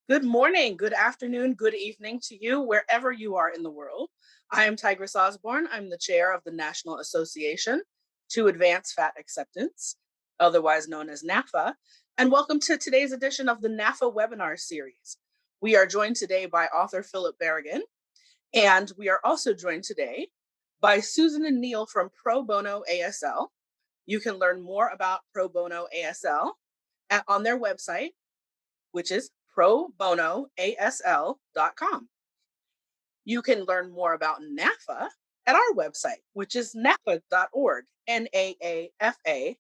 Good morning, good afternoon, good evening to you, wherever you are in the world. I am Tigress Osborne. I'm the chair of the National Association to Advance Fat Acceptance, otherwise known as NAAFA, and welcome to today's edition of the NAAFA Webinar Series. We are joined today by author Philip Barragán, and we are also joined today by Susan and Neil from Pro Bono ASL. You can learn more about Pro Bono ASL on their website, which is probonoasl.com. You can learn more about NAAFA at our website, which is naafa.org, NAAFA.org.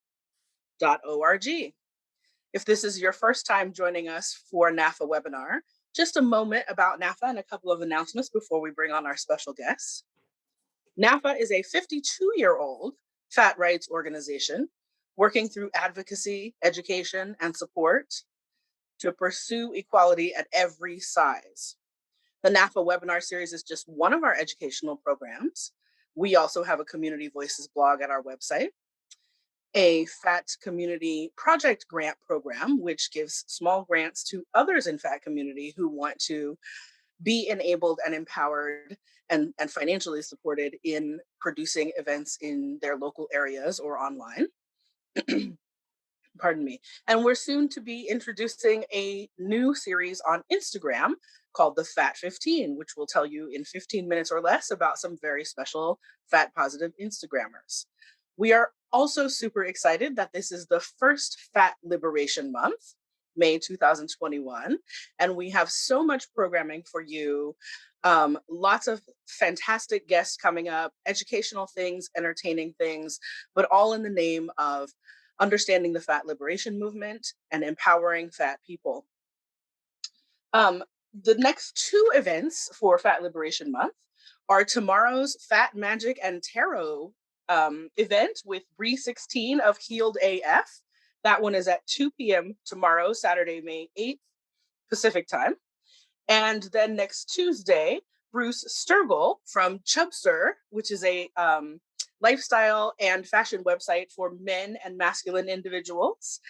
If this is your first time joining us for NAAFA webinar, just a moment about NAAFA and a couple of announcements before we bring on our special guests. NAAFA is a 52-year-old fat rights organization working through advocacy, education, and support to pursue equality at every size. The NAAFA Webinar Series is just one of our educational programs. We also have a Community Voices blog at our website, a Fat Community Project Grant program, which gives small grants to others in fat community who want to be enabled and empowered and financially supported in producing events in their local areas or online. Pardon me. And we're soon to be introducing a new series on Instagram called the Fat 15, which will tell you in 15 minutes or less about some very special fat positive Instagrammers. We are also super excited that this is the first Fat Liberation Month, May 2021, and we have so much programming for you. Lots of fantastic guests coming up, educational things, entertaining things, but all in the name of understanding the fat liberation movement and empowering fat people. The next two events for Fat Liberation Month are tomorrow's Fat Magic and Tarot event with Bree 16 of Healed AF. That one is at 2 p.m. tomorrow, Saturday, May 8th, Pacific time. And then next Tuesday, Bruce Sturgill from Chubster, which is a lifestyle and fashion website for men and masculine individuals,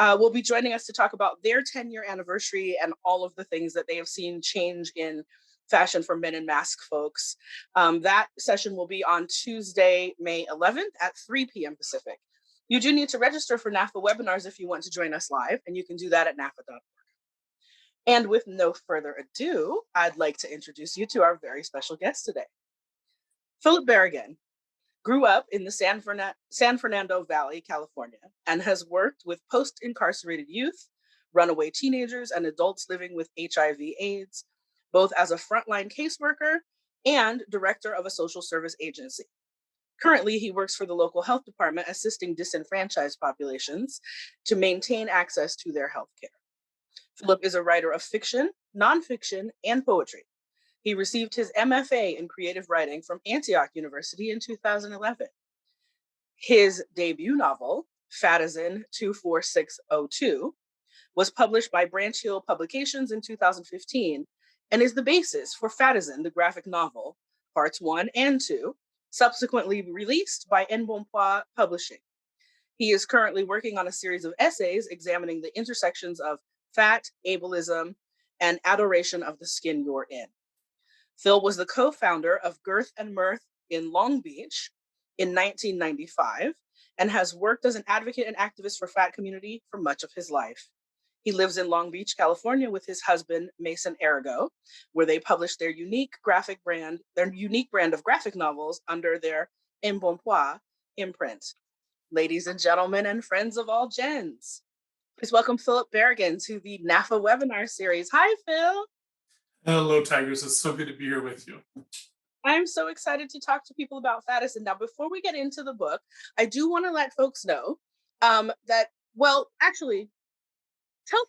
will be joining us to talk about their 10-year anniversary and all of the things that they have seen change in fashion for men and mask folks. That session will be on Tuesday, May 11th at 3 p.m. Pacific. You do need to register for NAAFA webinars if you want to join us live, and you can do that at naafa.org. And with no further ado, I'd like to introduce you to our very special guest today. Philip Barragán grew up in the San Fernando Valley, California, and has worked with post-incarcerated youth, runaway teenagers, and adults living with HIV/AIDS, both as a frontline caseworker and director of a social service agency. Currently, he works for the local health department, assisting disenfranchised populations to maintain access to their health care. Philip is a writer of fiction, nonfiction, and poetry. He received his MFA in creative writing from Antioch University in 2011. His debut novel, Fatizen 24602, was published by Branch Hill Publications in 2015 and is the basis for Fatizen, the graphic novel, parts 1 and 2, subsequently released by Embonpoint Publishing. He is currently working on a series of essays examining the intersections of fat, ableism, and adoration of the skin you're in. Phil was the co-founder of Girth and Mirth in Long Beach in 1995 and has worked as an advocate and activist for fat community for much of his life. He lives in Long Beach, California with his husband, Mason Arago, where they publish their unique brand of graphic novels under their Embonpoint imprint. Ladies and gentlemen and friends of all gens, please welcome Philip Barragán to the NAAFA Webinar Series. Hi, Phil. Hello, Tigers. It's so good to be here with you. I'm so excited to talk to people about Fatizen. Now, before we get into the book, I do want to let folks know tell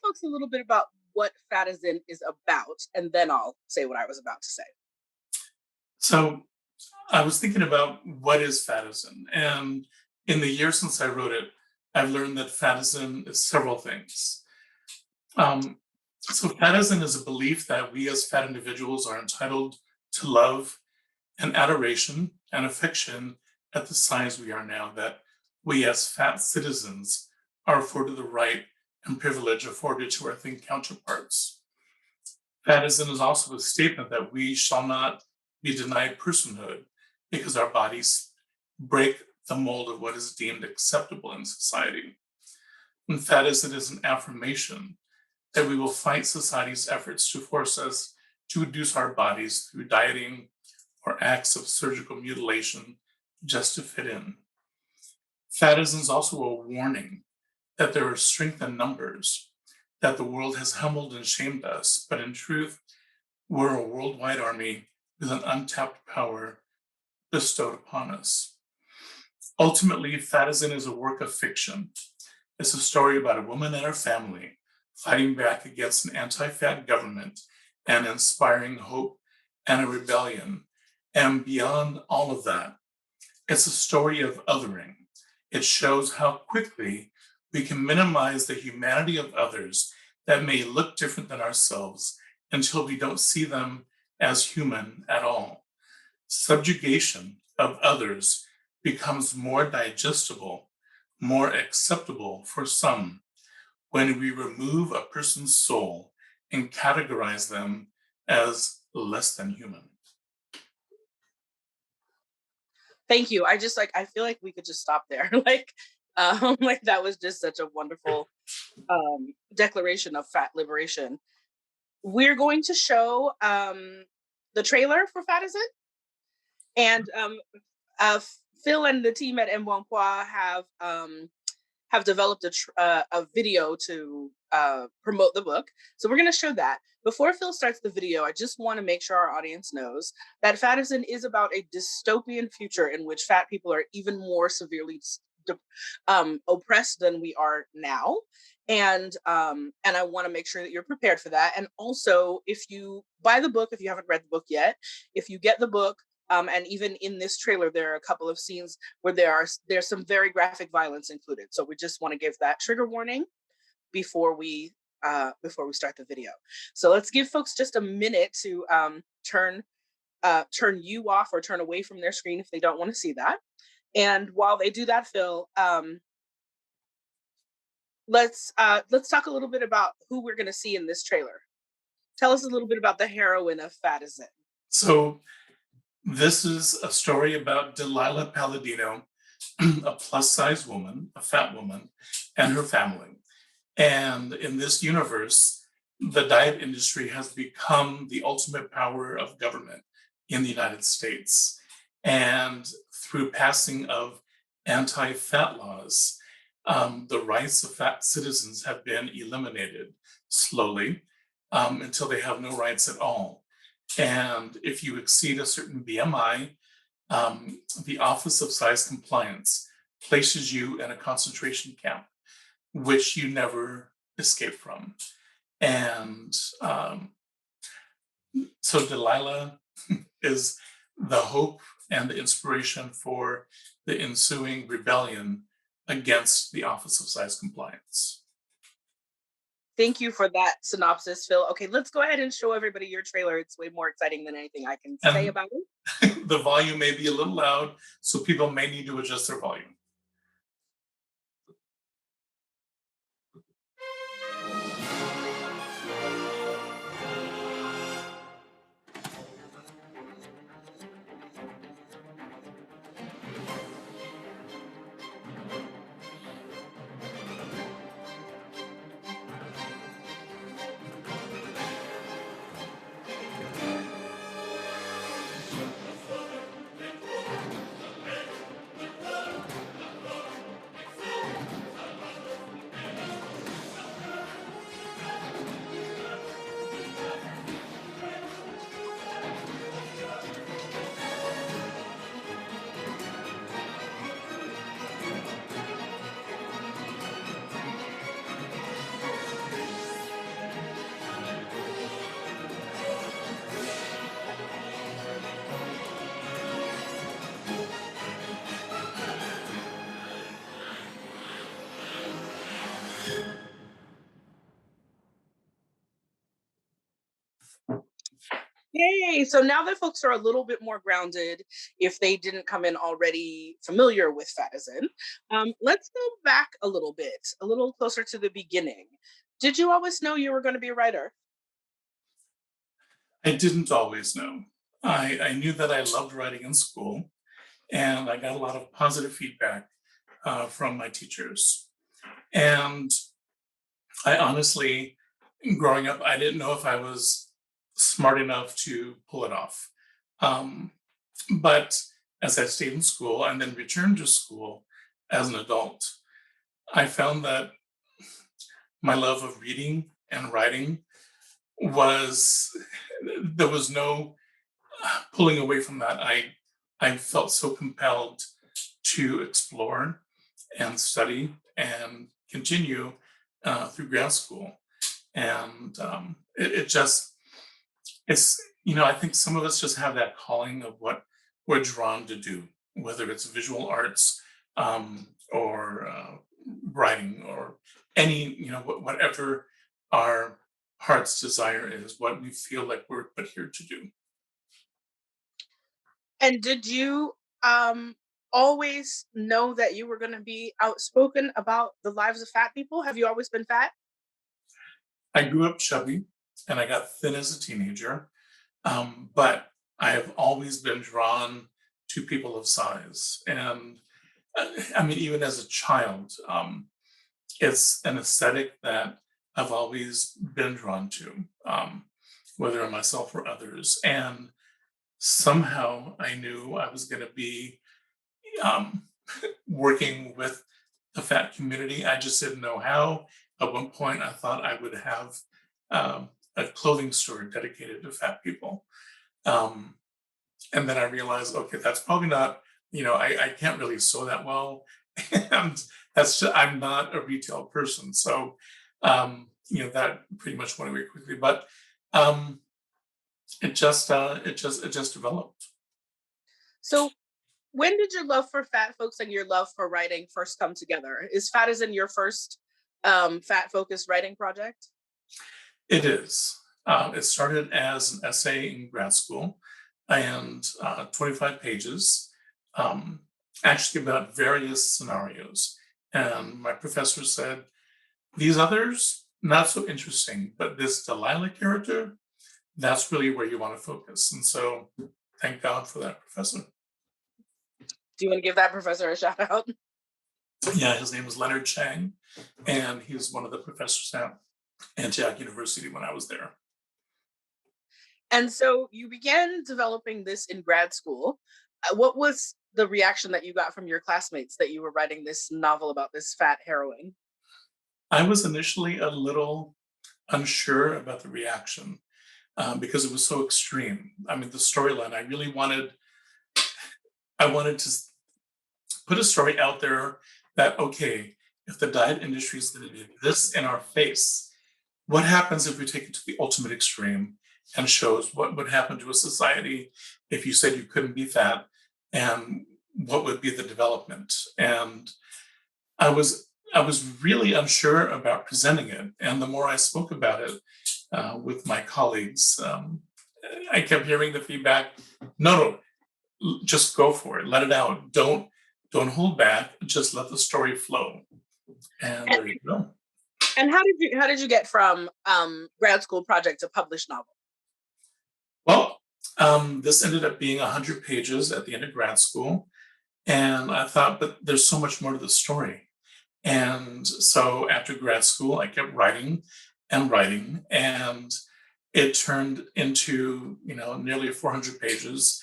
folks a little bit about what Fatizen is about, and then I'll say what I was about to say. So I was thinking about what is Fatizen, and in the year since I wrote it, I've learned that Fatizen is several things. So Fatizen is a belief that we as fat individuals are entitled to love and adoration and affection at the size we are now, that we as fat citizens are afforded the right and privilege afforded to our thin counterparts. Fatizen is also a statement that we shall not be denied personhood because our bodies break the mold of what is deemed acceptable in society. And Fatizen is an affirmation that we will fight society's efforts to force us to reduce our bodies through dieting or acts of surgical mutilation just to fit in. Fatizen is also a warning that there is strength in numbers, that the world has humbled and shamed us, but in truth, we're a worldwide army with an untapped power bestowed upon us. Ultimately, Fatizen is a work of fiction. It's a story about a woman and her family fighting back against an anti-fat government and inspiring hope and a rebellion. And beyond all of that, it's a story of othering. It shows how quickly we can minimize the humanity of others that may look different than ourselves until we don't see them as human at all. Subjugation of others becomes more digestible, more acceptable for some when we remove a person's soul and categorize them as less than human. Thank you. I feel like we could just stop there. Like that was just such a wonderful declaration of fat liberation. We're going to show the trailer for Fatizen, and uh, Phil and the team at Mbonqua have developed a video to promote the book. So we're going to show that. Before Phil starts the video, I just want to make sure our audience knows that Fatizen is about a dystopian future in which fat people are even more severely oppressed than we are now. And I want to make sure that you're prepared for that. And also, if you buy the book, if you haven't read the book yet, if you get the book, and even in this trailer, there are a couple of scenes where there's some very graphic violence included. So we just want to give that trigger warning before we start the video. So let's give folks just a minute to turn you off or turn away from their screen if they don't want to see that. And while they do that, Phil, let's talk a little bit about who we're going to see in this trailer. Tell us a little bit about the heroine of Fatizen. So this is a story about Delilah Palladino, a plus-size woman, a fat woman, and her family. And in this universe, the diet industry has become the ultimate power of government in the United States. And through passing of anti-fat laws, the rights of fat citizens have been eliminated slowly until they have no rights at all. And if you exceed a certain BMI, the Office of Size Compliance places you in a concentration camp, which you never escape from. And so Delilah is the hope and the inspiration for the ensuing rebellion against the Office of Size Compliance. Thank you for that synopsis, Phil. Okay, let's go ahead and show everybody your trailer. It's way more exciting than anything I can say about it. The volume may be a little loud, so people may need to adjust their volume. Yay! So now that folks are a little bit more grounded, if they didn't come in already familiar with Fatizen, let's go back a little bit, a little closer to the beginning. Did you always know you were going to be a writer? I didn't always know. I knew that I loved writing in school, and I got a lot of positive feedback from my teachers. And I honestly, growing up, I didn't know if I was smart enough to pull it off. Um, but as I stayed in school and then returned to school as an adult, I found that my love of reading and writing was, there was no pulling away from that. I felt so compelled to explore and study and continue through grad school. And it just, it's, I think some of us just have that calling of what we're drawn to do, whether it's visual arts, or writing, or any, whatever our heart's desire is, what we feel like we're put here to do. And did you always know that you were going to be outspoken about the lives of fat people? Have you always been fat? I grew up chubby and I got thin as a teenager, but I have always been drawn to people of size. And I mean, even as a child, it's an aesthetic that I've always been drawn to, whether myself or others. And somehow I knew I was going to be um, working with the fat community. I just didn't know how. At one point, I thought I would have a clothing store dedicated to fat people. Um, and then I realized, okay, that's probably not, I can't really sew that well. And I'm not a retail person. So, that pretty much went away quickly. But um, it just developed. So when did your love for fat folks and your love for writing first come together? Is Fatizen your first fat focused writing project? It is. It started as an essay in grad school and 25 pages, um, actually about various scenarios. And my professor said, these others, not so interesting, but this Delilah character, that's really where you want to focus. And so thank God for that professor. Do you want to give that professor a shout out? Yeah, his name was Leonard Chang, and he was one of the professors at Antioch University when I was there. And so you began developing this in grad school. What was the reaction that you got from your classmates that you were writing this novel about this fat heroine? I was initially a little unsure about the reaction because it was so extreme. I mean, the storyline, I wanted to put a story out there that, okay, if the diet industry is going to do this in our face, what happens if we take it to the ultimate extreme and shows what would happen to a society if you said you couldn't be fat, and what would be the development? And I was I was really unsure about presenting it, and the more I spoke about it with my colleagues, I kept hearing the feedback: no, no, just go for it, let it out, don't hold back, just let the story flow. And And, there you go. and how did you get from grad school project to published novel? Well, this ended up being 100 pages at the end of grad school. And I thought, but there's so much more to the story. And so after grad school, I kept writing and writing, and it turned into, nearly 400 pages,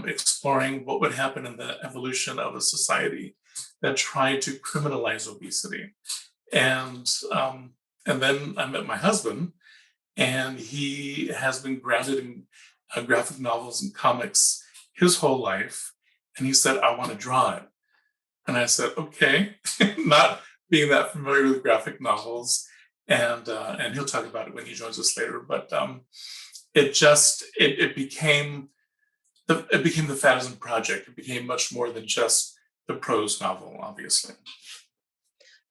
exploring what would happen in the evolution of a society that tried to criminalize obesity. And and then I met my husband, and he has been grounded in graphic novels and comics his whole life. And he said, I want to draw it. And I said, okay, not being that familiar with graphic novels. And he'll talk about it when he joins us later. But it became the Fatizen project. It became much more than just the prose novel, obviously.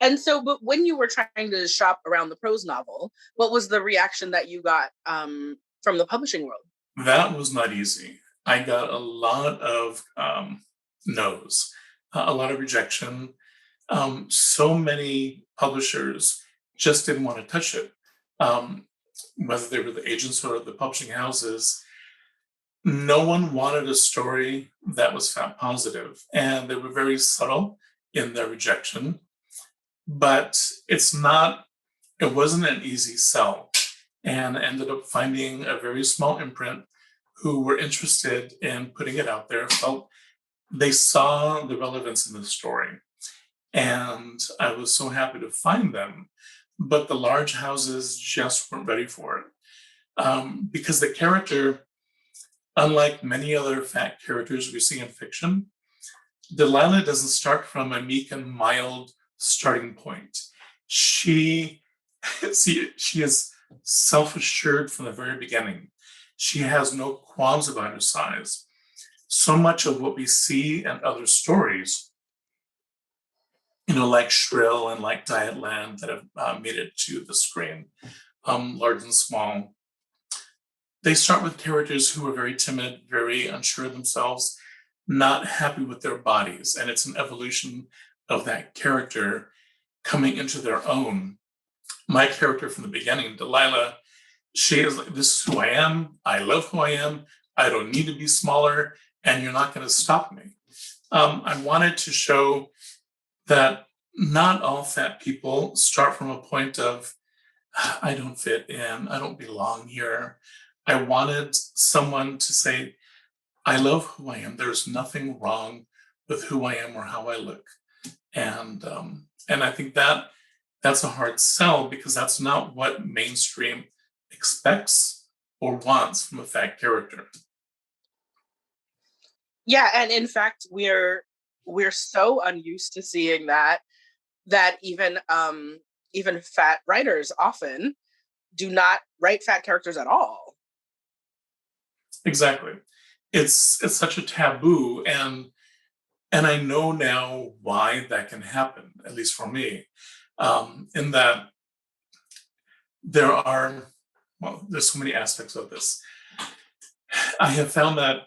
And so, but when you were trying to shop around the prose novel, what was the reaction that you got from the publishing world? That was not easy. I got a lot of no's, a lot of rejection. So many publishers just didn't want to touch it. Um, whether they were the agents or the publishing houses, no one wanted a story that was fat positive, and they were very subtle in their rejection. But it wasn't an easy sell, and ended up finding a very small imprint who were interested in putting it out there, felt they saw the relevance in the story. And I was so happy to find them. But the large houses just weren't ready for it. Because the character, unlike many other fat characters we see in fiction, Delilah doesn't start from a meek and mild starting point. She is self-assured from the very beginning. She has no qualms about her size. So much of what we see in other stories, like Shrill and like Dietland, that have made it to the screen, large and small, they start with characters who are very timid, very unsure of themselves, not happy with their bodies. And it's an evolution of that character coming into their own. My character from the beginning, Delilah, she is like, this is who I am. I love who I am. I don't need to be smaller, and you're not going to stop me. I wanted to show that not all fat people start from a point of, I don't fit in, I don't belong here. I wanted someone to say, I love who I am. There's nothing wrong with who I am or how I look. And I think that's a hard sell, because that's not what mainstream expects or wants from a fat character. Yeah, and in fact, we're so unused to seeing that even fat writers often do not write fat characters at all. Exactly. It's such a taboo, and I know now why that can happen, at least for me, in that there's so many aspects of this. I have found that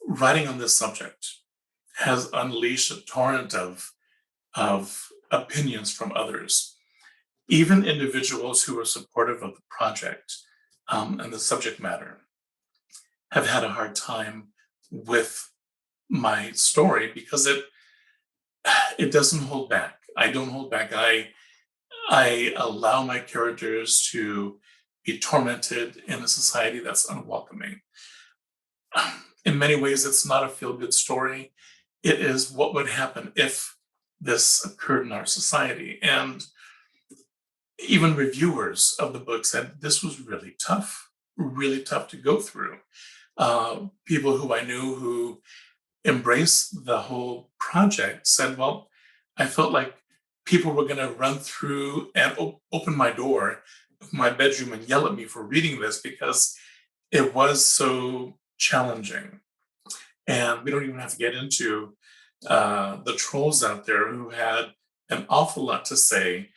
writing on this subject has unleashed a torrent of opinions from others, even individuals who are supportive of the project and the subject matter have had a hard time with my story, because it doesn't hold back. I don't hold back. I allow my characters to be tormented in a society that's unwelcoming. In many ways, it's not a feel-good story. It is what would happen if this occurred in our society. And even reviewers of the book said this was really tough to go through. People who I knew who embraced the whole project said, well, I felt like people were going to run through and open my door of my bedroom and yell at me for reading this, because it was so challenging. And we don't even have to get into the trolls out there who had an awful lot to say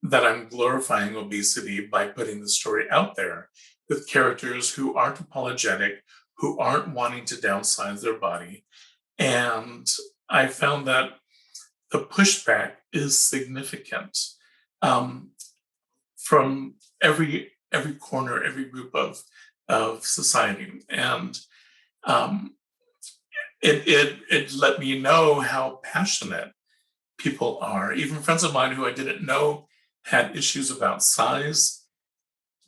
that I'm glorifying obesity by putting the story out there with characters who aren't apologetic, who aren't wanting to downsize their body. And I found that the pushback is significant from every corner, every group of society. And it let me know how passionate people are. Even friends of mine who I didn't know had issues about size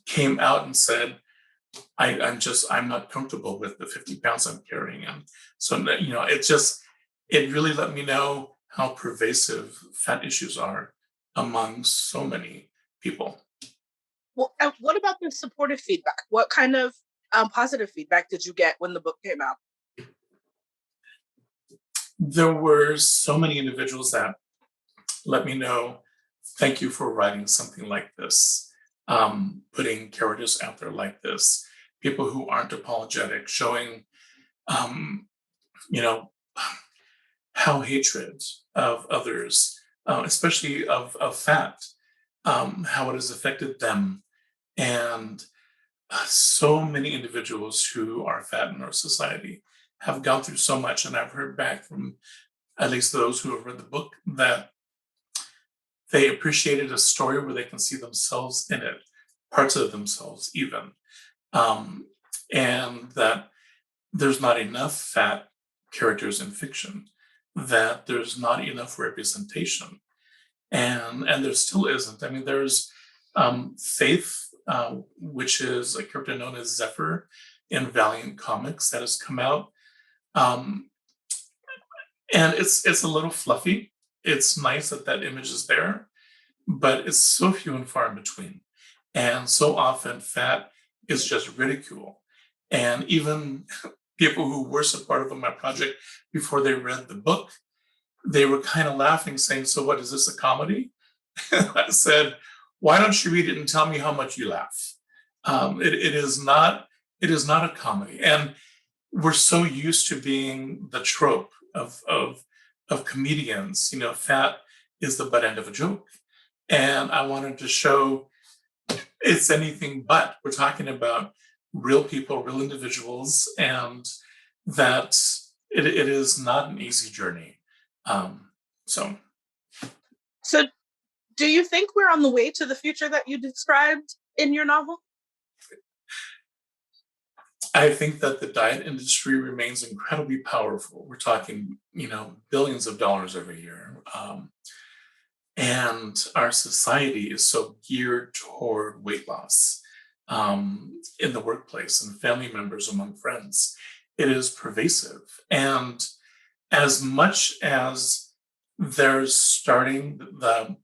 came out and said, I'm not comfortable with the 50 pounds I'm carrying. And so, it really let me know how pervasive fat issues are among so many people. Well, what about the supportive feedback? What kind of positive feedback did you get when the book came out? There were so many individuals that let me know, thank you for writing something like this, putting characters out there like this, people who aren't apologetic, showing, how hatred of others, especially of fat, how it has affected them. And so many individuals who are fat in our society have gone through so much. And I've heard back from at least those who have read the book that they appreciated a story where they can see themselves in it parts of themselves even, and that there's not enough fat characters in fiction, that there's not enough representation, and there still isn't. I mean, there's Faith, which is a character known as Zephyr in Valiant Comics that has come out, um, and it's a little fluffy. It's nice that that image is there, but it's so few and far in between, and so often fat is just ridicule, and even people who were supportive of my project before they read the book, they were kind of laughing, saying, "So what, is this a comedy?" I said, "Why don't you read it and tell me how much you laugh?" It is not, it is not a comedy, and we're so used to being the trope of comedians. You know, fat is the butt end of a joke, and I wanted to show it's anything but. We're talking about real people, real individuals, and that it is not an easy journey. So So, do you think we're on the way to the future that you described in your novel? I think that the diet industry remains incredibly powerful. We're talking, you know, billions of dollars every year. And our society is so geared toward weight loss, in the workplace and family members, among friends. It is pervasive. And as much as there's starting, the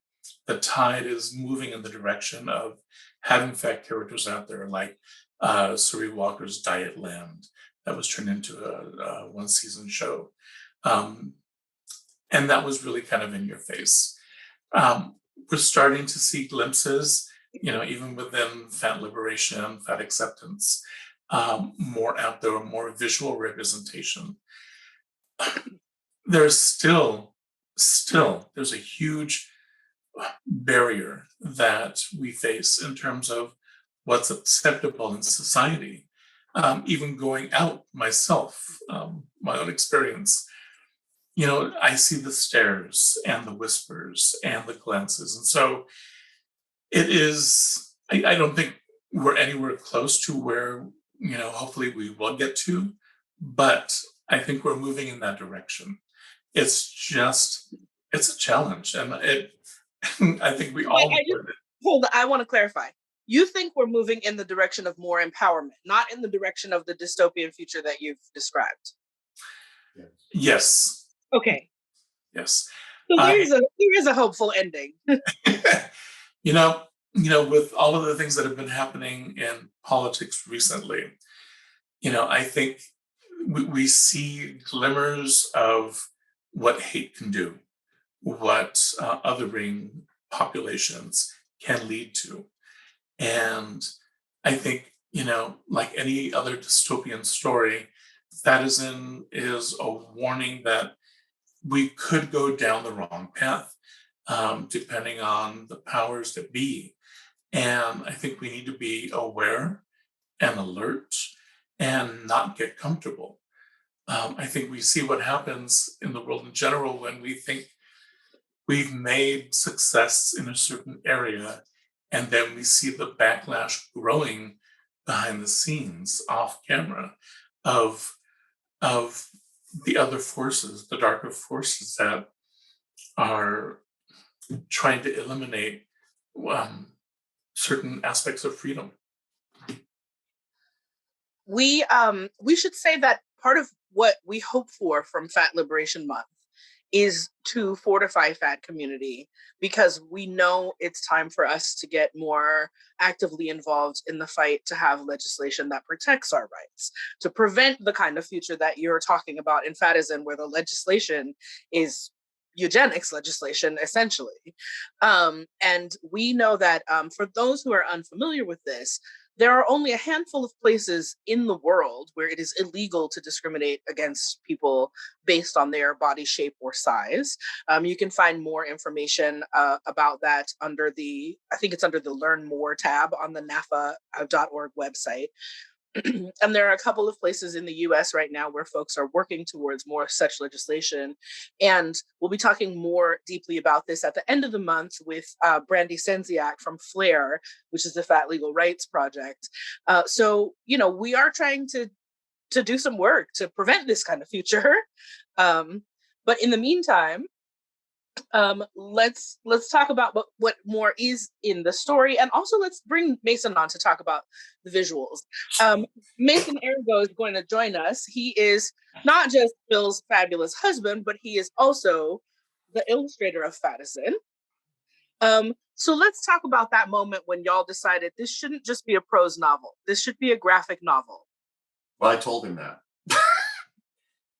tide is moving in the direction of having fat characters out there, like Suri Walker's Diet Land, that was turned into a one season show. Um, and that was really kind of in your face. We're starting to see glimpses, you know, even within fat liberation, fat acceptance, more out there, more visual representation. There's still, there's a huge barrier that we face in terms of what's acceptable in society. Even going out myself, my own experience, you know, I see the stares and the whispers and the glances. And so it is, I don't think we're anywhere close to where, you know, hopefully we will get to, but I think we're moving in that direction. It's just, it's a challenge. And it, I think we all. Hold on, I want to clarify. You think we're moving in the direction of more empowerment, not in the direction of the dystopian future that you've described? Yes. Okay. Yes. So there is a hopeful ending. you know, with all of the things that have been happening in politics recently, you know, I think we see glimmers of what hate can do, what othering populations can lead to. And I think, you know, like any other dystopian story, Fatizen is a warning that we could go down the wrong path, depending on the powers that be. And I think we need to be aware and alert and not get comfortable. I think we see what happens in the world in general when we think we've made success in a certain area, and then we see the backlash growing behind the scenes, off camera, of of the other forces, the darker forces that are trying to eliminate certain aspects of freedom. We should say that part of what we hope for from Fat Liberation Month is to fortify fat community, because we know it's time for us to get more actively involved in the fight to have legislation that protects our rights, to prevent the kind of future that you're talking about in Fatizen, where the legislation is eugenics legislation, essentially. And we know that for those who are unfamiliar with this, there are only a handful of places in the world where it is illegal to discriminate against people based on their body shape or size. You can find more information about that under I think it's under the Learn More tab on the NAAFA.org website. And there are a couple of places in the US right now where folks are working towards more such legislation. And we'll be talking more deeply about this at the end of the month with Brandy Senziak from FLAIR, which is the Fat Legal Rights Project. So, we are trying to do some work to prevent this kind of future. But in the meantime, let's talk about what more is in the story, and also let's bring Mason on to talk about the visuals. Mason Ergo is going to join us. He is not just Phil's fabulous husband, but he is also the illustrator of Fatizen. So let's talk about that moment when y'all decided this shouldn't just be a prose novel. This should be a graphic novel. Well, I told him that.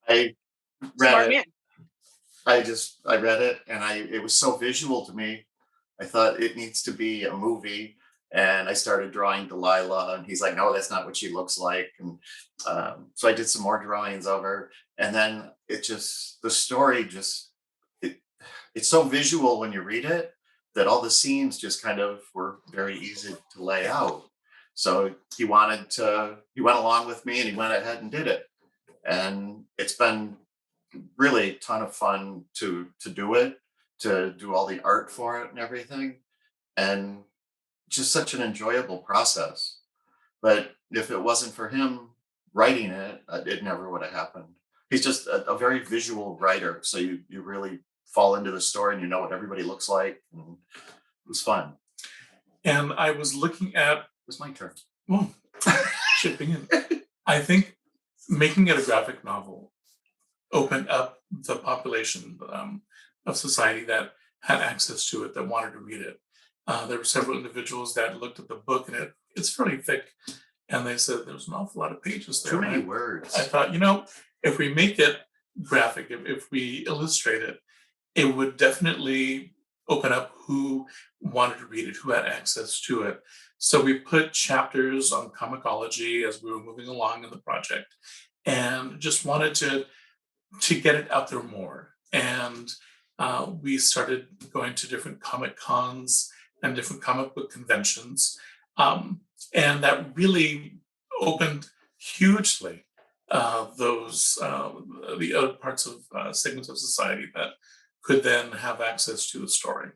I read Smart it. man. I read it, and it was so visual to me. I thought it needs to be a movie, and I started drawing Delilah, and he's like, "No, that's not what she looks like." And so I did some more drawings of her, and then the story it's so visual when you read it that all the scenes just kind of were very easy to lay out. So he went along with me, and he went ahead and did it, and it's been really a ton of fun to do it, to do all the art for it and everything, and just such an enjoyable process. But if it wasn't for him writing it, it never would have happened. He's just a very visual writer, so you really fall into the story and you know what everybody looks like, and it was fun. And I was looking at, It was my turn. well, chipping in. I think making it a graphic novel opened up the population of society that had access to it, that wanted to read it. There were several individuals that looked at the book, and it's fairly thick, and they said there's an awful lot of pages there. Too many words. I thought, if we make it graphic, if we illustrate it, it would definitely open up who wanted to read it, who had access to it. So we put chapters on comicology as we were moving along in the project, and just wanted to get it out there more. And we started going to different comic cons and different comic book conventions. And that really opened hugely the other parts of segments of society that could then have access to the story.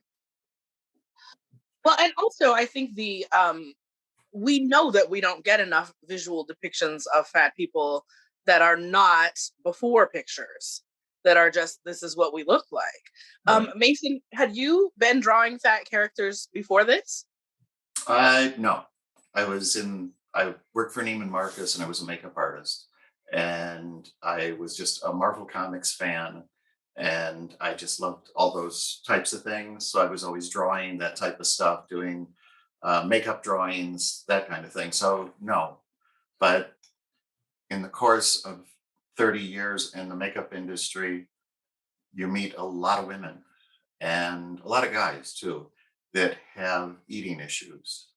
Well, and also I think we know that we don't get enough visual depictions of fat people that are not before pictures, that are just, this is what we look like. Right. Mason, had you been drawing fat characters before this? No, I worked for Neiman Marcus, and I was a makeup artist, and I was just a Marvel Comics fan, and I just loved all those types of things. So I was always drawing that type of stuff, doing makeup drawings, that kind of thing. So no, but in the course of 30 years in the makeup industry, you meet a lot of women and a lot of guys too that have eating issues.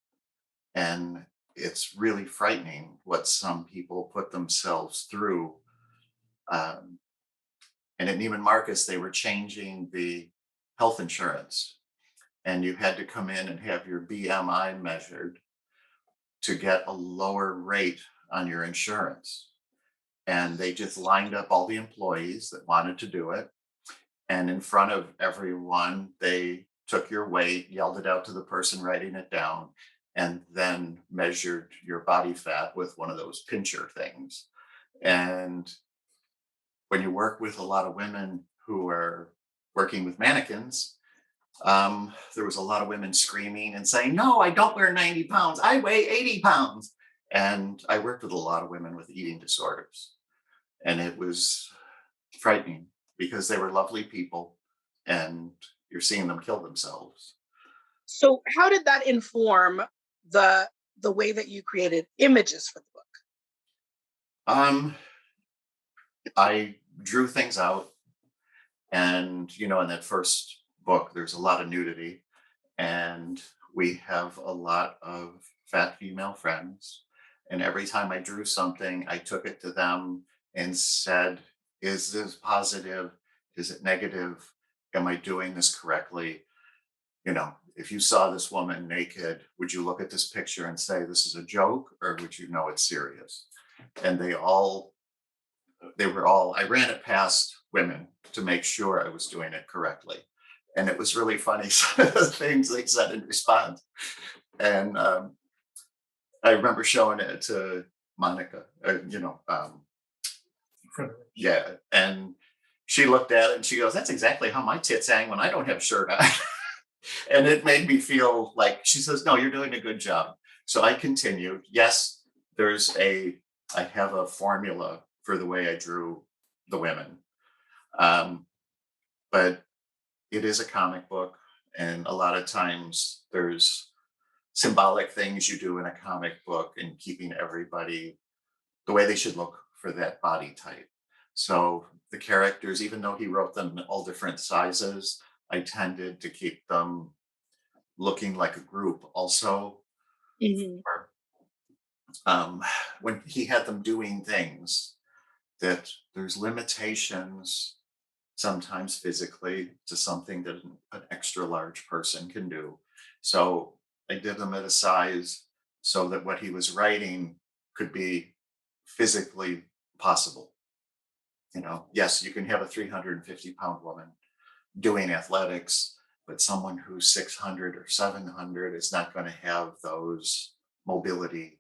And it's really frightening what some people put themselves through. And at Neiman Marcus, they were changing the health insurance, and you had to come in and have your BMI measured to get a lower rate on your insurance. And they just lined up all the employees that wanted to do it. And in front of everyone, they took your weight, yelled it out to the person writing it down, and then measured your body fat with one of those pincher things. And when you work with a lot of women who are working with mannequins, there was a lot of women screaming and saying, "No, I don't wear 90 pounds. I weigh 80 pounds. And I worked with a lot of women with eating disorders. And it was frightening because they were lovely people, and you're seeing them kill themselves. So how did that inform the way that you created images for the book? I drew things out, and in that first book, there's a lot of nudity, and we have a lot of fat female friends. And every time I drew something, I took it to them and said, "Is this positive? Is it negative? Am I doing this correctly? if you saw this woman naked, would you look at this picture and say, this is a joke, or would you know it's serious? And I ran it past women to make sure I was doing it correctly. And it was really funny, some of the things they said in response. And I remember showing it to Monica, yeah. And she looked at it and she goes, that's exactly how my tits hang when I don't have a shirt on. And it made me feel like, she says, no, you're doing a good job. So I continued. Yes, I have a formula for the way I drew the women. But it is a comic book. And a lot of times there's symbolic things you do in a comic book and keeping everybody the way they should look for that body type. So the characters, even though he wrote them in all different sizes, I tended to keep them looking like a group also. Mm-hmm. Or, when he had them doing things, that there's limitations sometimes physically to something that an extra large person can do. So I did them at a size so that what he was writing could be physically possible. Yes, you can have a 350-pound woman doing athletics, but someone who's 600 or 700 is not going to have those mobility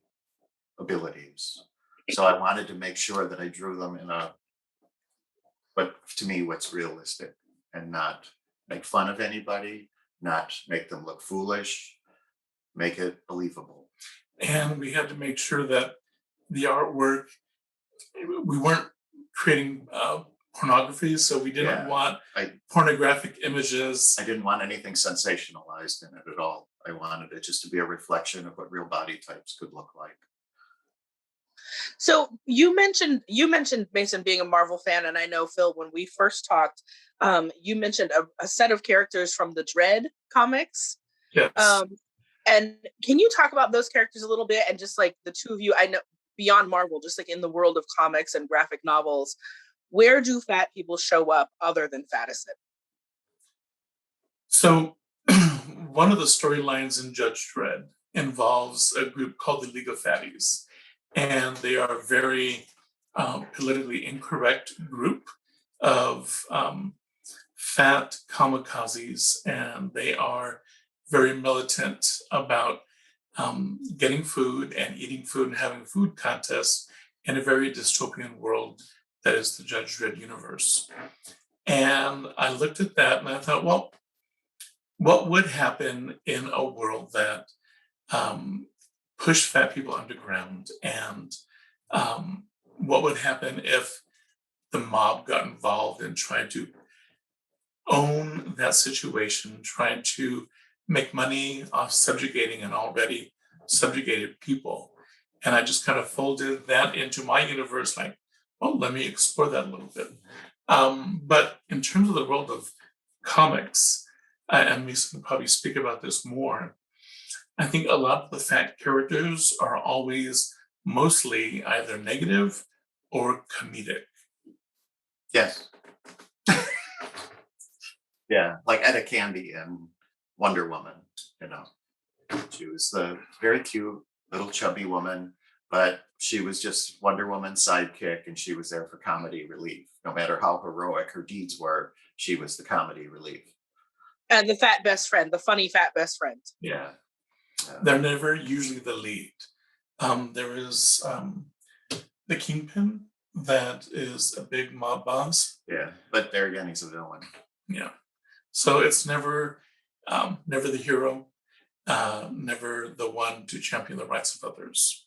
abilities. So I wanted to make sure that I drew them but to me, what's realistic, and not make fun of anybody, not make them look foolish, make it believable. And we had to make sure that the artwork, we weren't creating pornography, so we didn't want pornographic images. I didn't want anything sensationalized in it at all. I wanted it just to be a reflection of what real body types could look like. So you mentioned Mason being a Marvel fan, and I know, Phil, when we first talked, you mentioned a set of characters from the Dread comics. Yes. And can you talk about those characters a little bit, and just like the two of you, I know beyond Marvel, just like in the world of comics and graphic novels, where do fat people show up other than Fatizen? So one of the storylines in Judge Dredd involves a group called the League of Fatties. And they are a very politically incorrect group of fat kamikazes, and they are very militant about getting food and eating food and having food contests in a very dystopian world that is the Judge Dredd universe. And I looked at that and I thought, well, what would happen in a world that push fat people underground, and what would happen if the mob got involved and tried to own that situation, trying to make money off subjugating an already subjugated people? And I just kind of folded that into my universe, like, well, let me explore that a little bit. But in terms of the world of comics, and we can probably speak about this more, I think a lot of the fat characters are always mostly either negative or comedic. Yes. Yeah, like Etta Candy in Wonder Woman, She was the very cute little chubby woman, but she was just Wonder Woman's sidekick, and she was there for comedy relief. No matter how heroic her deeds were, she was the comedy relief. And the fat best friend, the funny fat best friend. Yeah. They're never usually the lead. There is the Kingpin that is a big mob boss. Yeah, but there again, he's a villain. Yeah. So it's never the hero, never the one to champion the rights of others.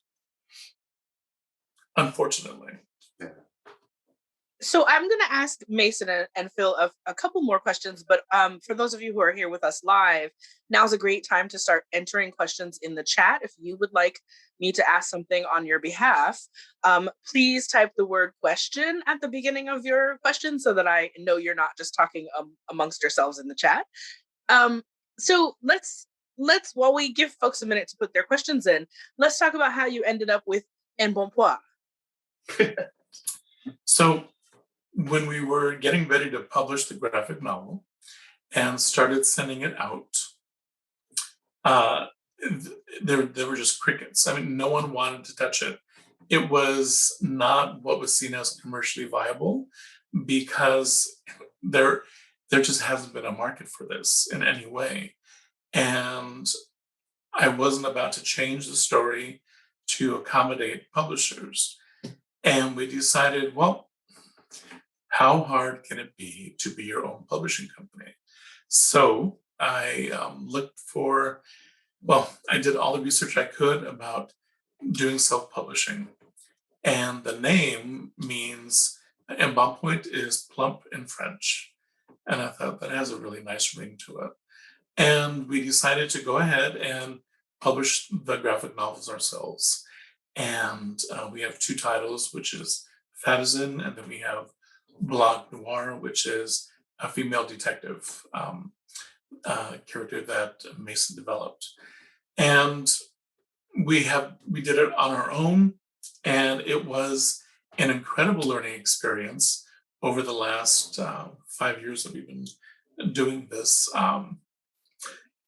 Unfortunately. Yeah. So I'm going to ask Mason and Phil a couple more questions, but for those of you who are here with us live, now's a great time to start entering questions in the chat. If you would like me to ask something on your behalf, please type the word question at the beginning of your question so that I know you're not just talking amongst yourselves in the chat. So let's, while we give folks a minute to put their questions in, let's talk about how you ended up with Embonpoint. So when we were getting ready to publish the graphic novel and started sending it out, uh, there were just crickets. I mean, no one wanted to touch it. It was not what was seen as commercially viable because there there just hasn't been a market for this in any way. And I wasn't about to change the story to accommodate publishers. And we decided, well, how hard can it be to be your own publishing company? So I looked for, well, I did all the research I could about doing self publishing. And the name means, and Bon Point is plump in French. And I thought that has a really nice ring to it. And we decided to go ahead and publish the graphic novels ourselves. And we have two titles, which is Fatizen, and then we have Blanc Noir, which is a female detective character that Mason developed. And we did it on our own, and it was an incredible learning experience over the last 5 years that we've been doing this.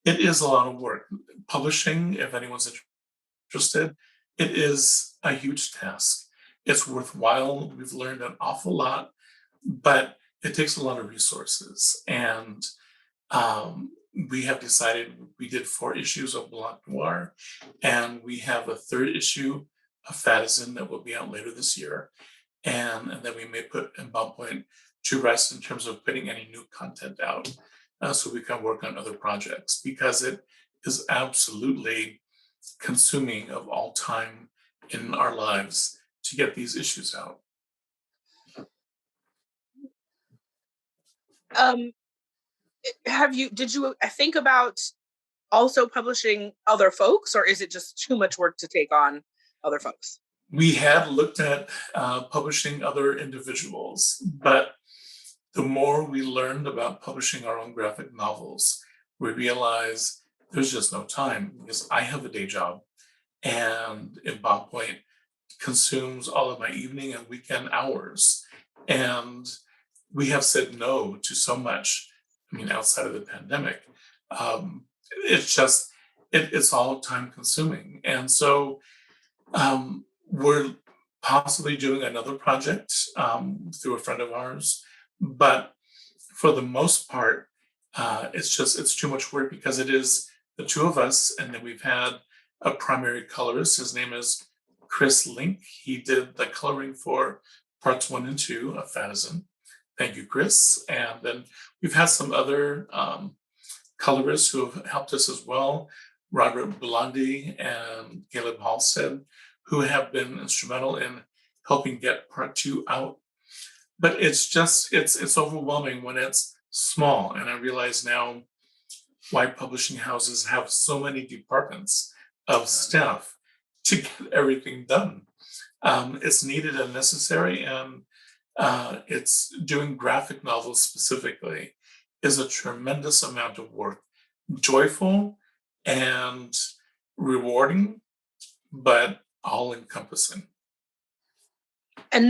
It is a lot of work. Publishing, if anyone's interested, it is a huge task. It's worthwhile. We've learned an awful lot, but it takes a lot of resources. And we have decided we did 4 issues of Blanc Noir, and we have a 3rd issue of Fatizen that will be out later this year. And then we may put in Bon Point to rest in terms of putting any new content out so we can work on other projects because it is absolutely consuming of all time in our lives to get these issues out. Did you think about also publishing other folks, or is it just too much work to take on other folks? We had looked at publishing other individuals, but the more we learned about publishing our own graphic novels, we realized there's just no time because I have a day job, and in Bon Point consumes all of my evening and weekend hours. And we have said no to so much. I mean, outside of the pandemic, it's just it's all time consuming. And so we're possibly doing another project through a friend of ours, but for the most part, it's too much work because it is the 2 of us, and then we've had a primary colorist. His name is Chris Link. He did the coloring for parts 1 and 2 of Fatizen. Thank you, Chris. And then we've had some other colorists who have helped us as well, Robert Blondie and Caleb Halstead, who have been instrumental in helping get part 2 out. But it's overwhelming when it's small. And I realize now why publishing houses have so many departments of staff to get everything done. It's needed and necessary, and it's doing graphic novels specifically is a tremendous amount of work, joyful and rewarding, but all encompassing. And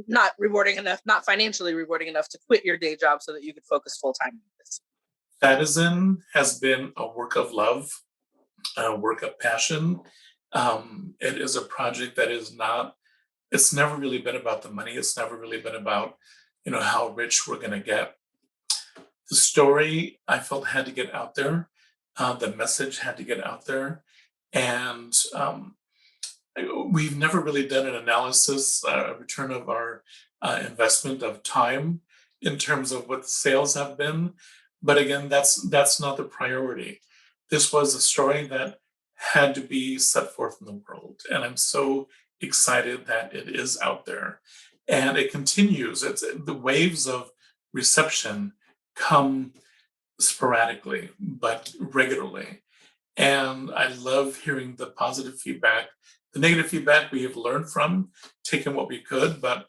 not rewarding enough, not financially rewarding enough to quit your day job so that you could focus full time on this. Fatizen has been a work of love, a work of passion. It is a project that is not, it's never really been about the money. It's never really been about, how rich we're going to get. The story I felt had to get out there. The message had to get out there. And we've never really done an analysis, a return of our investment of time in terms of what the sales have been. But again, that's not the priority. This was a story that had to be set forth in the world. And I'm so excited that it is out there. And it continues. It's the waves of reception come sporadically, but regularly. And I love hearing the positive feedback. The negative feedback we have learned from, taken what we could, but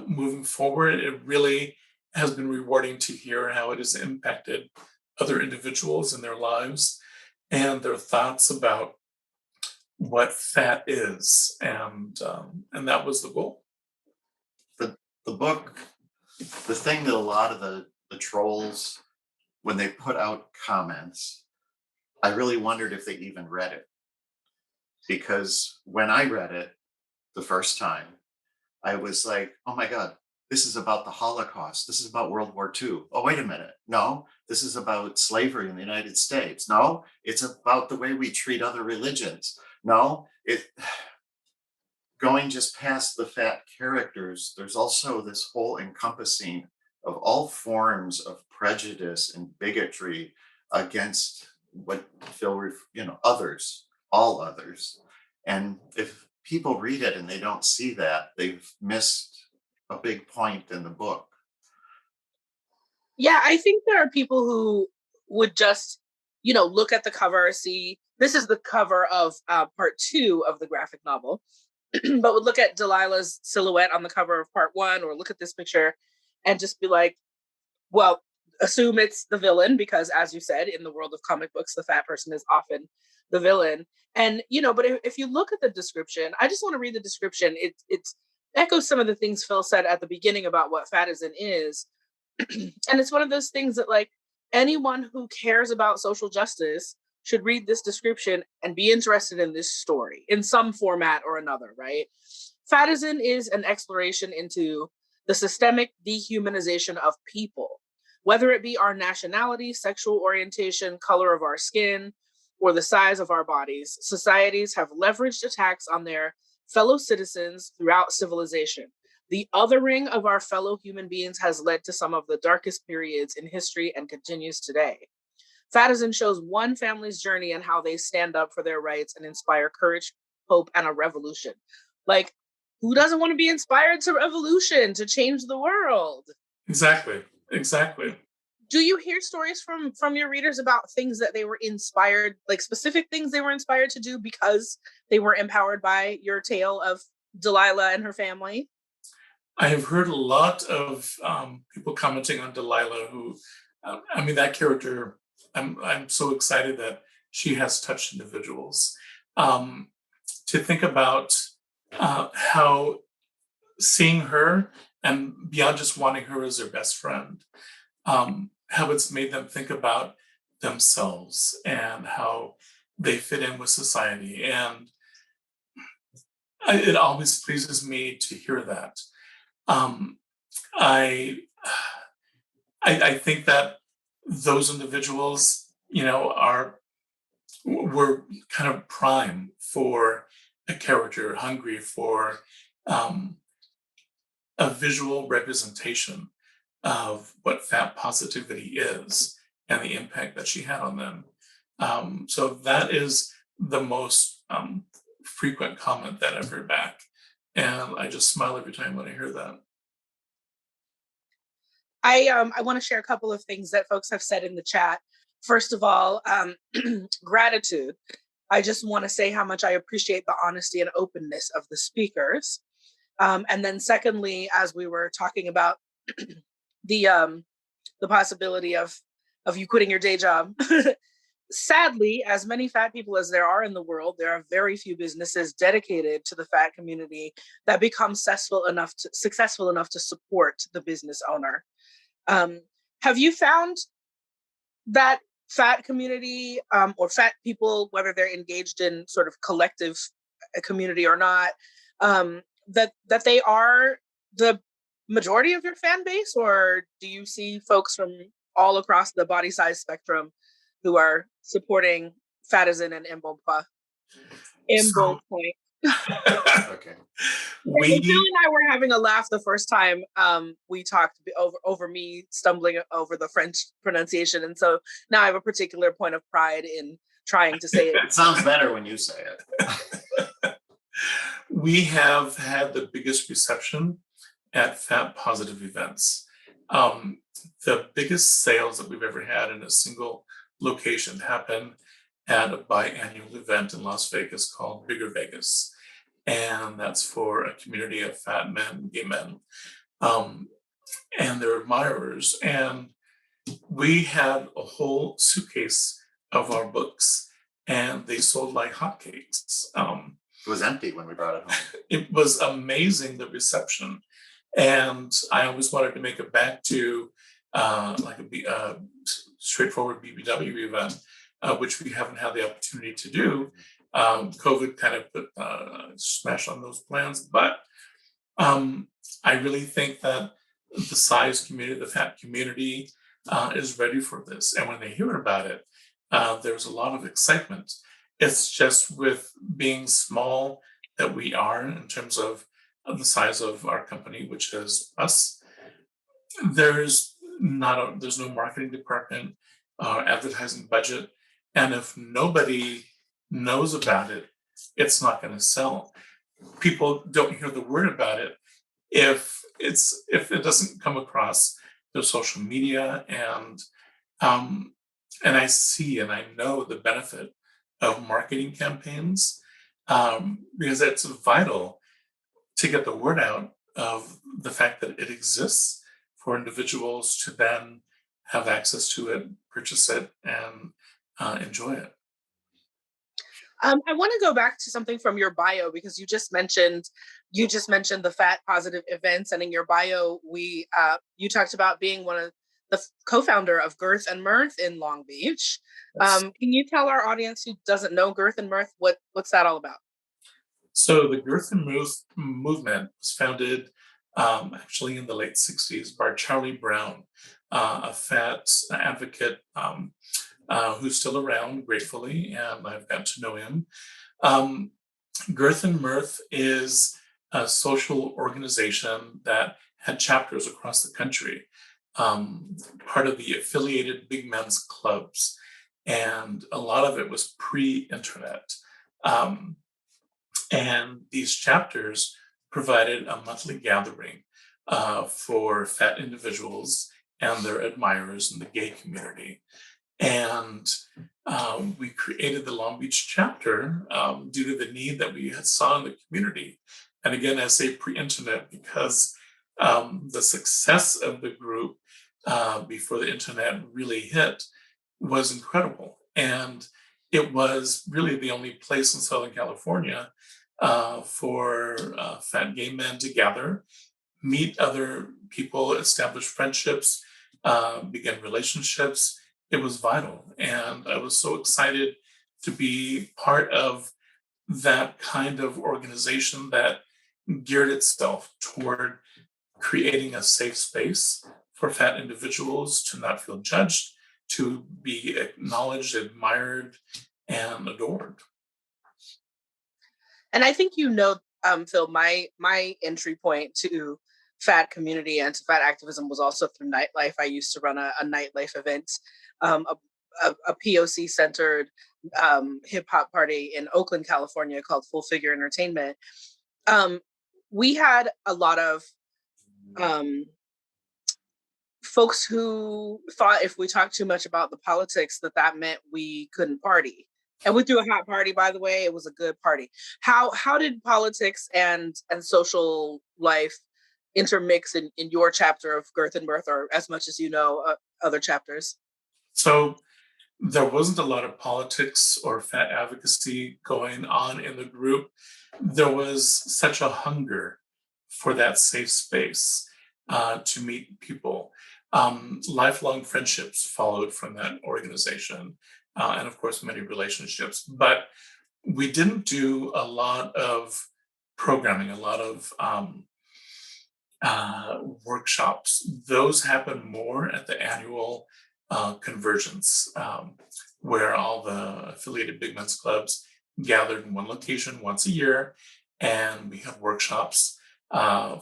moving forward, it really has been rewarding to hear how it has impacted other individuals in their lives and their thoughts about what fat is, and that was the goal. The book, the thing that a lot of the trolls, when they put out comments, I really wondered if they even read it. Because when I read it the first time, I was like, oh my God, this is about the Holocaust. This is about World War II. Oh, wait a minute. No, this is about slavery in the United States. No, it's about the way we treat other religions. No, going just past the fat characters, there's also this whole encompassing of all forms of prejudice and bigotry against what others, all others. And if people read it and they don't see that, they've missed a big point in the book. Yeah, I think there are people who would just, look at the cover, see this is the cover of part 2 of the graphic novel, but would look at Delilah's silhouette on the cover of part 1, or look at this picture and just be like, well, assume it's the villain, because as you said, in the world of comic books, the fat person is often the villain. And, but if you look at the description, I just want to read the description. It echoes some of the things Phil said at the beginning about what Fatizen is. And it's one of those things that, like, anyone who cares about social justice should read this description and be interested in this story in some format or another, right? Fatizen is an exploration into the systemic dehumanization of people, whether it be our nationality, sexual orientation, color of our skin, or the size of our bodies. Societies have leveraged attacks on their fellow citizens throughout civilization. The othering of our fellow human beings has led to some of the darkest periods in history and continues today. Fatizen shows one family's journey and how they stand up for their rights and inspire courage, hope, and a revolution. Like, who doesn't want to be inspired to revolution, to change the world? Exactly. Do you hear stories from your readers about things that they were inspired, like specific things they were inspired to do because they were empowered by your tale of Delilah and her family? I have heard a lot of people commenting on Delilah who, that character, I'm so excited that she has touched individuals. To think about how seeing her, and beyond just wanting her as their best friend, how it's made them think about themselves and how they fit in with society. And it always pleases me to hear that. I think that those individuals, were kind of prime for a character, hungry for a visual representation of what fat positivity is and the impact that she had on them. So that is the most frequent comment that I've heard back. And I just smile every time when I hear that. I want to share a couple of things that folks have said in the chat. First of all, gratitude. I just want to say how much I appreciate the honesty and openness of the speakers. And then secondly, as we were talking about the possibility of you quitting your day job, sadly, as many fat people as there are in the world, there are very few businesses dedicated to the fat community that become successful enough to support the business owner. Have you found that fat community or fat people, whether they're engaged in sort of collective community or not, that they are the majority of your fan base, or do you see folks from all across the body size spectrum who are supporting Fatizen and Mbompa? Point. Okay. Phil and I were having a laugh the first time we talked over me stumbling over the French pronunciation, and so now I have a particular point of pride in trying to say it. It sounds better when you say it. We have had the biggest reception at fat positive events. The biggest sales that we've ever had in a single location happen at a biannual event in Las Vegas called Bigger Vegas. And that's for a community of fat men, gay men, and their admirers. And we had a whole suitcase of our books, and they sold like hotcakes. It was empty when we brought it home. It was amazing, the reception. And I always wanted to make it back to like a straightforward BBW event, which we haven't had the opportunity to do. COVID kind of put smash on those plans, but I really think that the size community, the fat community, is ready for this. And when they hear about it, there's a lot of excitement. It's just with being small that we are in terms of the size of our company, which is us. There's no marketing department, advertising budget, and if nobody knows about it, it's not going to sell. People don't hear the word about it if it doesn't come across their social media, and I see and I know the benefit of marketing campaigns, because it's vital to get the word out of the fact that it exists for individuals to then have access to it, purchase it, and enjoy it. I want to go back to something from your bio, because you just mentioned the fat positive events, and in your bio, you talked about being one of the co-founder of Girth and Mirth in Long Beach. Yes. Can you tell our audience who doesn't know Girth and Mirth what's that all about? So the Girth and Mirth movement was founded actually in the late 60s by Charlie Brown, a fat advocate who's still around, gratefully, and I've gotten to know him. Girth and Mirth is a social organization that had chapters across the country, part of the affiliated big men's clubs, and a lot of it was pre-internet. And these chapters provided a monthly gathering for fat individuals and their admirers in the gay community. And we created the Long Beach chapter due to the need that we had saw in the community. And again, I say pre-internet because the success of the group before the internet really hit was incredible. And it was really the only place in Southern California for fat gay men to gather, meet other people, establish friendships, begin relationships. It was vital. And I was so excited to be part of that kind of organization that geared itself toward creating a safe space for fat individuals to not feel judged, to be acknowledged, admired, and adored. And I think Phil, my entry point to fat community and to fat activism was also through nightlife. I used to run a nightlife event, a POC centered hip hop party in Oakland, California called Full Figure Entertainment. We had a lot of folks who thought if we talked too much about the politics, that meant we couldn't party. And we threw a hot party, by the way. It was a good party. How did politics and social life intermix in your chapter of Girth and Mirth, or as much as you know, other chapters? So there wasn't a lot of politics or fat advocacy going on in the group. There was such a hunger for that safe space to meet people. Lifelong friendships followed from that organization, and of course, many relationships. But we didn't do a lot of programming, a lot of workshops. Those happen more at the annual convergence, where all the affiliated big men's clubs gathered in one location once a year, and we had workshops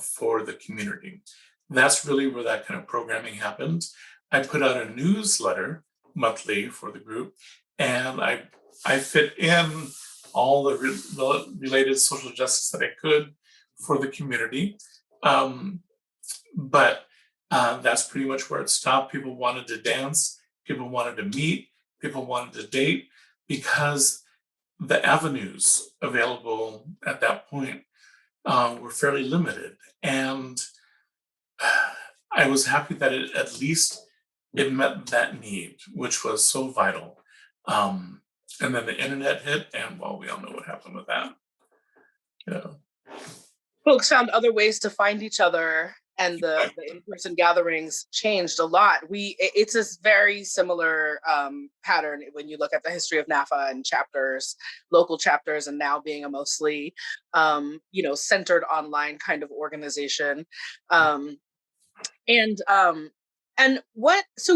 for the community. That's really where that kind of programming happened. I put out a newsletter monthly for the group, and I fit in all the related social justice that I could for the community. But that's pretty much where it stopped. People wanted to dance, people wanted to meet, people wanted to date, because the avenues available at that point were fairly limited. And I was happy that at least it met that need, which was so vital. And then the internet hit, and well, we all know what happened with that. Folks found other ways to find each other and the in-person gatherings changed a lot. It's a very similar pattern when you look at the history of NAAFA and chapters, local chapters, and now being a mostly, centered online kind of organization. So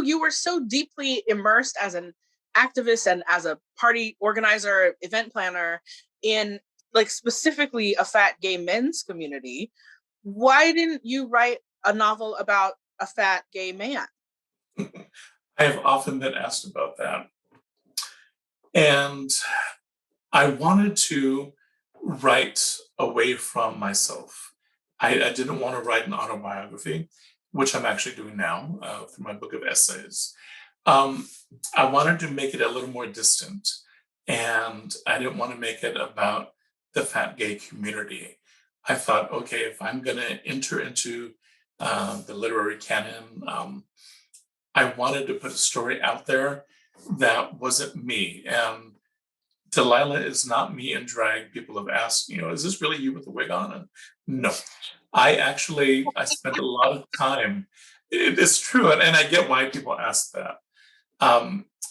you were so deeply immersed as an activist and as a party organizer, event planner in like specifically a fat gay men's community. Why didn't you write a novel about a fat gay man? I have often been asked about that. And I wanted to write away from myself. I didn't want to write an autobiography, which I'm actually doing now through my book of essays. I wanted to make it a little more distant, and I didn't want to make it about the fat gay community. I thought, okay, if I'm going to enter into the literary canon, I wanted to put a story out there that wasn't me. And Delilah is not me in drag. People have asked, is this really you with the wig on? And no, I spent a lot of time. It's true, and I get why people ask that.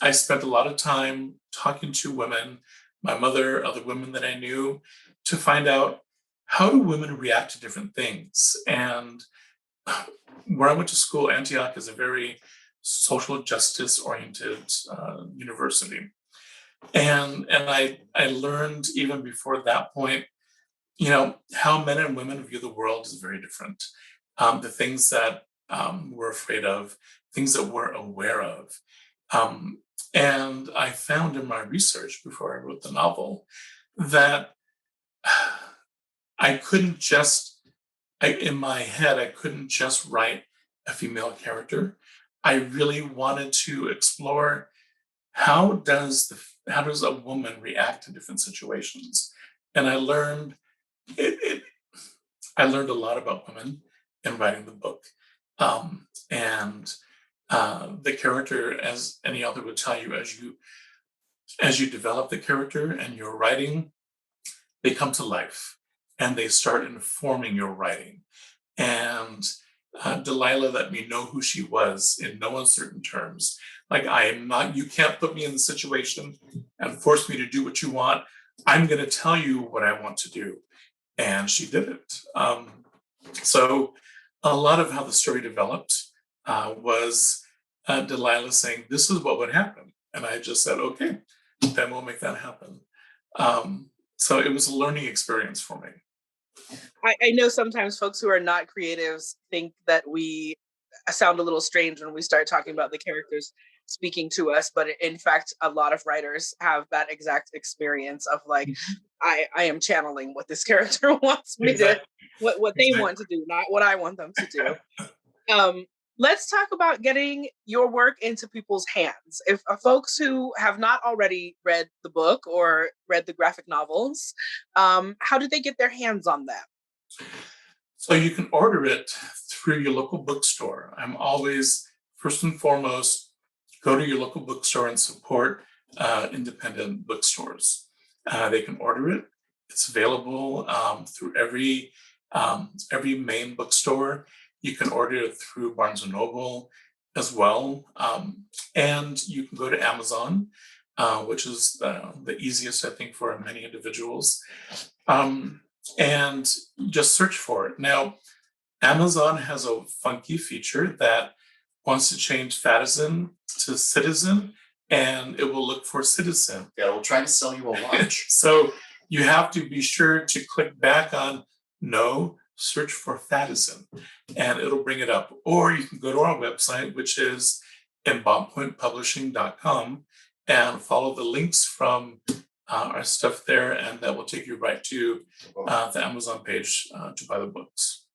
I spent a lot of time talking to women, my mother, other women that I knew, to find out, how do women react to different things? And where I went to school, Antioch is a very social justice oriented university. And I learned even before that point, how men and women view the world is very different. The things that we're afraid of, things that we're aware of. And I found in my research before I wrote the novel that in my head, I couldn't just write a female character. I really wanted to explore, how does a woman react to different situations? And I learned a lot about women in writing the book. And the character, as any author would tell you, as you develop the character and your writing, they come to life and they start informing your writing. And Delilah let me know who she was in no uncertain terms. Like, I am not, you can't put me in the situation and force me to do what you want. I'm going to tell you what I want to do. And she did it. So a lot of how the story developed was Delilah saying, this is what would happen. And I just said, okay, then we'll make that happen. So it was a learning experience for me. I know sometimes folks who are not creatives think that we sound a little strange when we start talking about the characters speaking to us, but in fact, a lot of writers have that exact experience of like, I am channeling what this character wants me to, what they want to do, not what I want them to do. Let's talk about getting your work into people's hands. If folks who have not already read the book or read the graphic novels, how do they get their hands on that? So you can order it through your local bookstore. I'm always, first and foremost, go to your local bookstore and support independent bookstores. They can order it. It's available through every main bookstore. You can order it through Barnes & Noble as well. And you can go to Amazon, which is the easiest, I think, for many individuals. And just search for it. Now, Amazon has a funky feature that wants to change Fatizen to Citizen, and it will look for Citizen. Yeah, we'll try to sell you a watch. So you have to be sure to click back on no, search for Fatizen, and it'll bring it up. Or you can go to our website, which is embonpointpublishing.com, and follow the links from our stuff there, and that will take you right to the Amazon page to buy the books.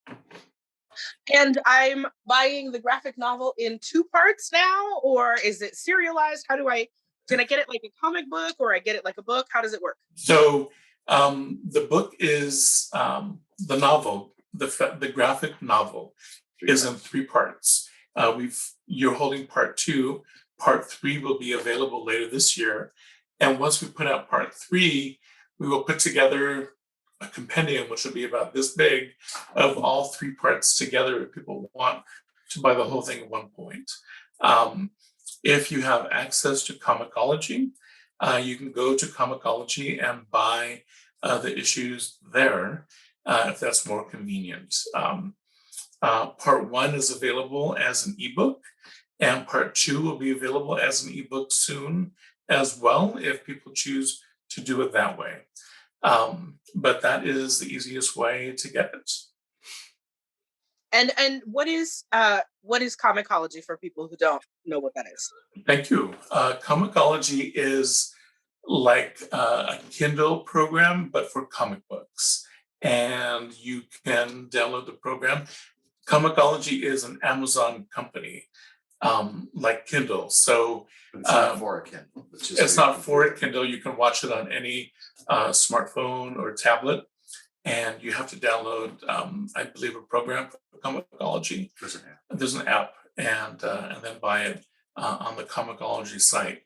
And I'm buying the graphic novel in 2 parts now, or is it serialized? Can I get it like a comic book, or I get it like a book? How does it work? So the book is the novel, the graphic novel is in 3 parts. You're holding part 2. Part 3 will be available later this year. And once we put out part 3, we will put together a compendium, which would be about this big, of all three parts together if people want to buy the whole thing at one point. If you have access to Comicology, you can go to Comicology and buy the issues there if that's more convenient. Part 1 is available as an ebook, and part 2 will be available as an ebook soon as well if people choose to do it that way. But that is the easiest way to get it. And what is Comicology for people who don't know what that is? Thank you. Comicology is like a Kindle program, but for comic books. And you can download the program. Comicology is an Amazon company, like Kindle. So But it's not for a Kindle. it's not for a Kindle. You can watch it on any smartphone or tablet. And you have to download, I believe, a program for Comicology. There's an app, and then buy it on the Comicology site,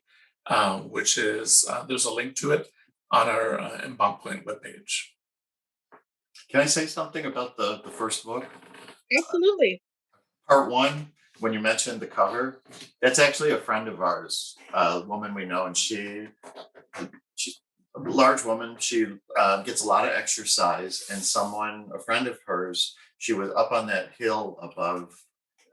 which is there's a link to it on our Embank Point webpage. Can I say something about the first book? Absolutely. Part 1, when you mentioned the cover, that's actually a friend of ours, a woman we know, and she's a large woman. She gets a lot of exercise, and a friend of hers, she was up on that hill above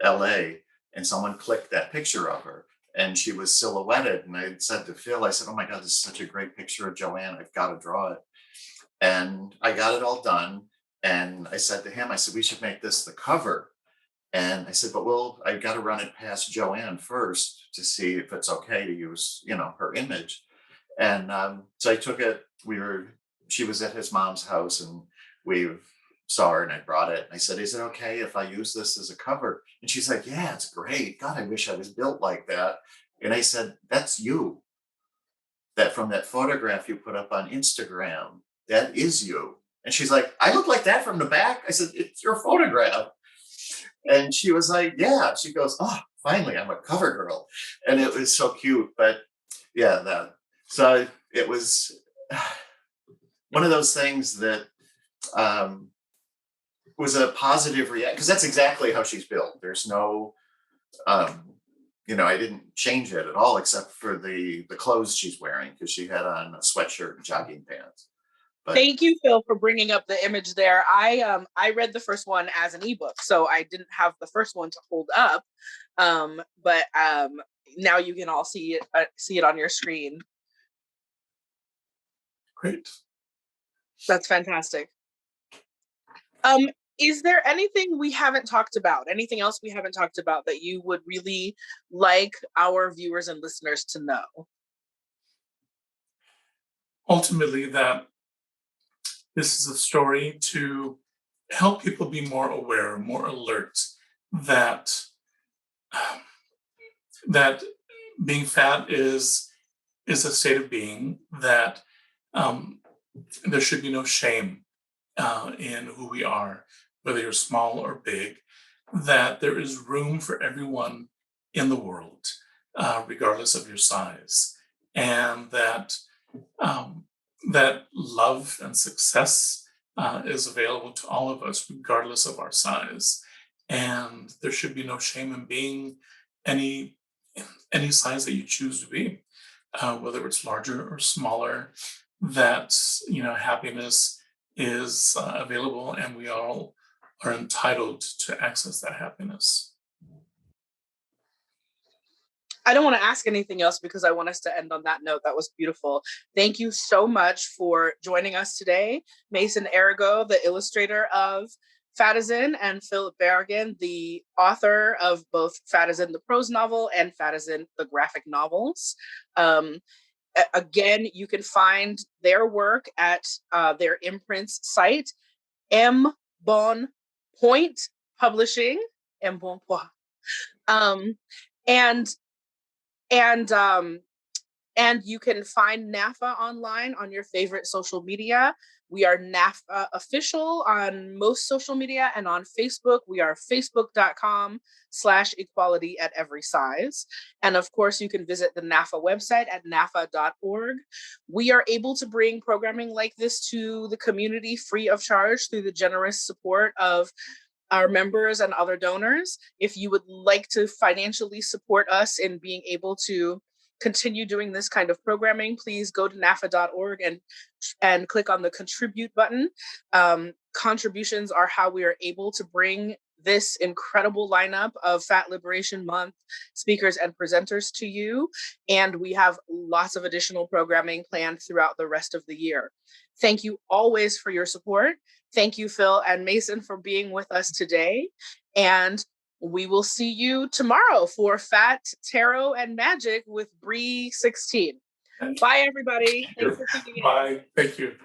LA, and someone clicked that picture of her, and she was silhouetted. And I said to Phil, I said, "Oh my God, this is such a great picture of Joanne. I've got to draw it." And I got it all done. And I said to him, I said, "We should make this the cover." And I said, "But I got to run it past Joanne first to see if it's okay to use, her image." And so I took it. She was at his mom's house, and we saw her, and I brought it. And I said, "Is it okay if I use this as a cover?" And she's like, "Yeah, it's great. God, I wish I was built like that." And I said, "That's you. That from that photograph you put up on Instagram, that is you." And she's like, "I look like that from the back?" I said, "It's your photograph." And she was like, "Yeah." She goes, "Oh, finally, I'm a cover girl." And it was so cute. But yeah, so it was one of those things that was a positive reaction, because that's exactly how she's built. There's no, I didn't change it at all except for the clothes she's wearing, because she had on a sweatshirt and jogging pants. But Thank you, Phil, for bringing up the image there. I read the first one as an ebook, so I didn't have the first one to hold up. But now you can all see it on your screen. Great. That's fantastic. Is there anything we haven't talked about? Anything else we haven't talked about that you would really like our viewers and listeners to know? Ultimately, that this is a story to help people be more aware, more alert that that being fat is a state of being, that there should be no shame in who we are, whether you're small or big, that there is room for everyone in the world, regardless of your size, and that love and success is available to all of us, regardless of our size. And there should be no shame in being any size that you choose to be, whether it's larger or smaller. That happiness is available, and we all are entitled to access that happiness. I don't want to ask anything else because I want us to end on that note. That was beautiful. Thank you so much for joining us today. Mason Arago, the illustrator of Fatizen, and Philip Barragán, the author of both Fatizen, the prose novel, and Fatizen, the graphic novels. Again, you can find their work at their imprint's site, Mbon Point Publishing, Mbon Point. And you can find NAAFA online on your favorite social media. We are NAAFA official on most social media, and on Facebook, we are facebook.com/equality at every size. And of course, you can visit the NAAFA website at naafa.org. We are able to bring programming like this to the community free of charge through the generous support of our members and other donors. If you would like to financially support us in being able to continue doing this kind of programming, please go to naafa.org and click on the contribute button. Contributions are how we are able to bring this incredible lineup of Fat Liberation Month speakers and presenters to you. And we have lots of additional programming planned throughout the rest of the year. Thank you always for your support. Thank you, Phil and Mason, for being with us today. And we will see you tomorrow for Fat, Tarot, and Magic with Bree 16. Bye, everybody. Thanks for tuning in. Bye. Thank you.